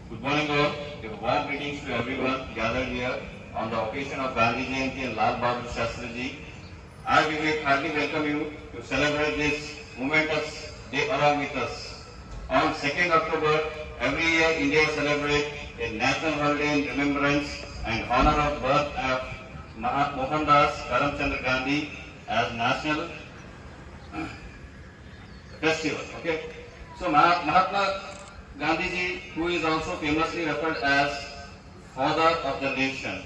Good morning all. A warm greetings to everyone gathered here on the occasion of Gandhi Jayanti and Lal Bahadur Shastri Ji. I will heartily welcome you to celebrate this momentous day along with us. On 2nd October, every year India celebrates a national holiday in remembrance and honor of birth of Mohandas Karamchand Gandhi as national festival. Okay, so Mahatma Gandhiji, who is also famously referred as father of the nation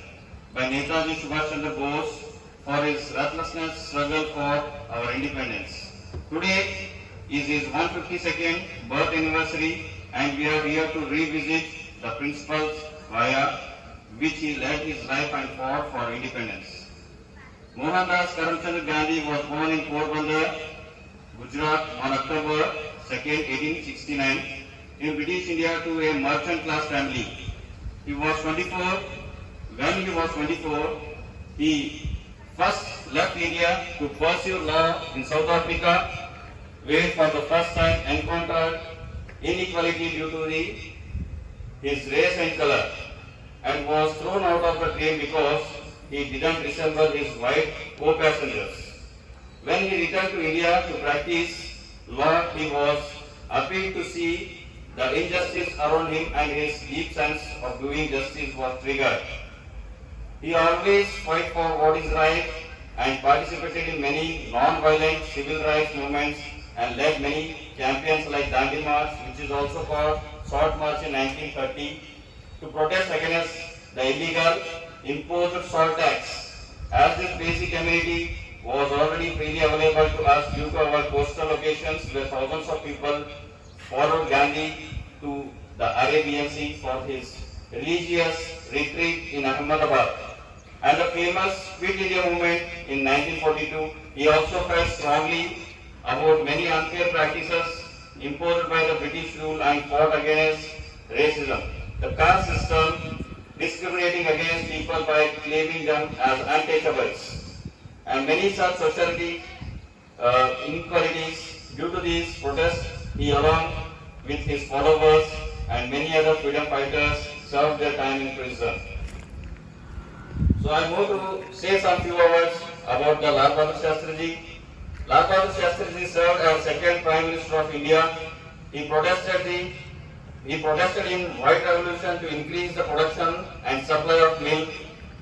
by Netaji Subhash Chandra Bose for his relentless struggle for our independence. Today is his 152nd birth anniversary, and we are here to revisit the principles via which he led his life and fought for independence. Mohandas Karamchand Gandhi was born in Porbandar, Gujarat on October 2nd, 1869 in British India to a merchant class family. He was 24. When he was 24, he first left India to pursue law in South Africa, where for the first time encountered inequality due to his race and color, and was thrown out of the train because he didn't resemble his white co-passengers. When he returned to India to practice law, he was appealed to see the injustice around him, and his deep sense of doing justice was triggered. He always fought for what is right and participated in many non-violent civil rights movements and led many campaigns like Dandi March, which is also called Short March in 1930, to protest against the illegal imposed salt tax. As this basic amenity was already freely available to us due to our coastal locations where thousands of people followed Gandhi to the Arabian Sea for his religious retreat in Ahmedabad and the famous Quit India movement in 1942. He also felt strongly about many unfair practices imposed by the British rule and fought against racism, the caste system discriminating against people by claiming them as untouchables, and many such society inequalities. Due to these protests, he along with his followers and many other freedom fighters served their time in prison. So I am going to say some few words about the Lal Bahadur Shastri Ji. Lal Bahadur Shastri Ji served as second Prime Minister of India. He protested in White Revolution to increase the production and supply of milk.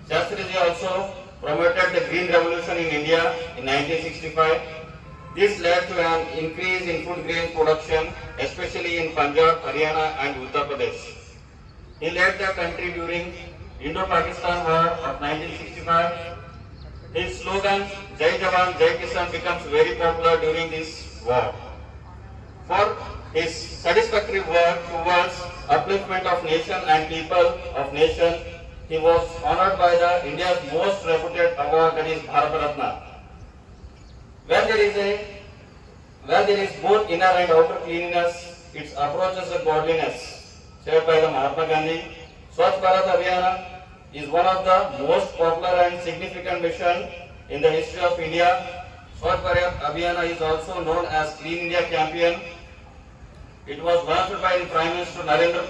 Shastri Ji also promoted the Green Revolution in India in 1965. This led to an increase in food grain production, especially in Punjab, Haryana and Uttar Pradesh. He led the country during Indo-Pakistan War of 1965. His slogan, Jai Jawan, Jai Kisan, becomes very popular during this war. For his satisfactory work towards upliftment of nation and people of nation, he was honored by the India's most reputed award, that is Bharat Ratna. Where there is both inner and outer cleanliness, it approaches the godliness, said by the Mahatma Gandhi. Swachh Bharat Abhiyan is one of the most popular and significant mission in the history of India. Swachh Bharat Abhiyan is also known as Clean India Campaign. It was launched by the Prime Minister Narendra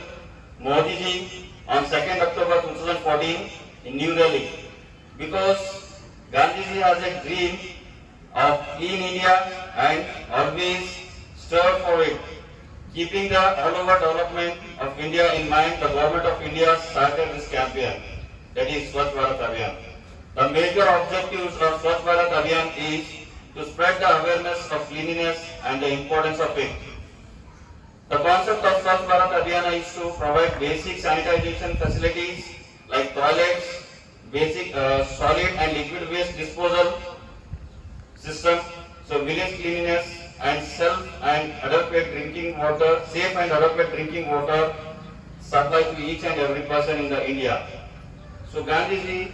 Modi ji on 2nd October 2014 in New Delhi. Because Gandhiji has a dream of clean India and always stirred for it. Keeping the all-over development of India in mind, the Government of India started this campaign, that is Swachh Bharat Abhiyan. The major objectives of Swachh Bharat Abhiyan is to spread the awareness of cleanliness and the importance of it. The concept of Swachh Bharat Abhiyan is to provide basic sanitization facilities like toilets, basic solid and liquid waste disposal system, so village cleanliness and safe and adequate drinking water supply to each and every person in the India. So Gandhiji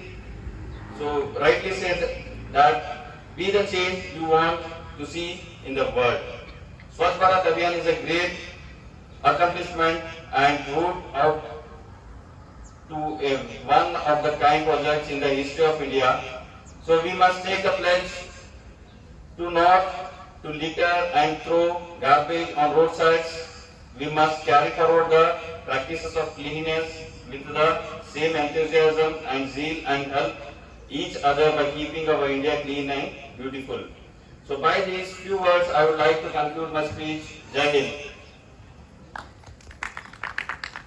rightly said that be the change you want to see in the world. Swachh Bharat Abhiyan is a great accomplishment and route out to a one of the kind projects in the history of India. So we must take the pledge to not to litter and throw garbage on roadsides. We must carry forward the practice practices of cleanliness with the same enthusiasm and zeal and help each other by keeping our India clean and beautiful. So by these few words, I would like to conclude my speech. Jai Hind.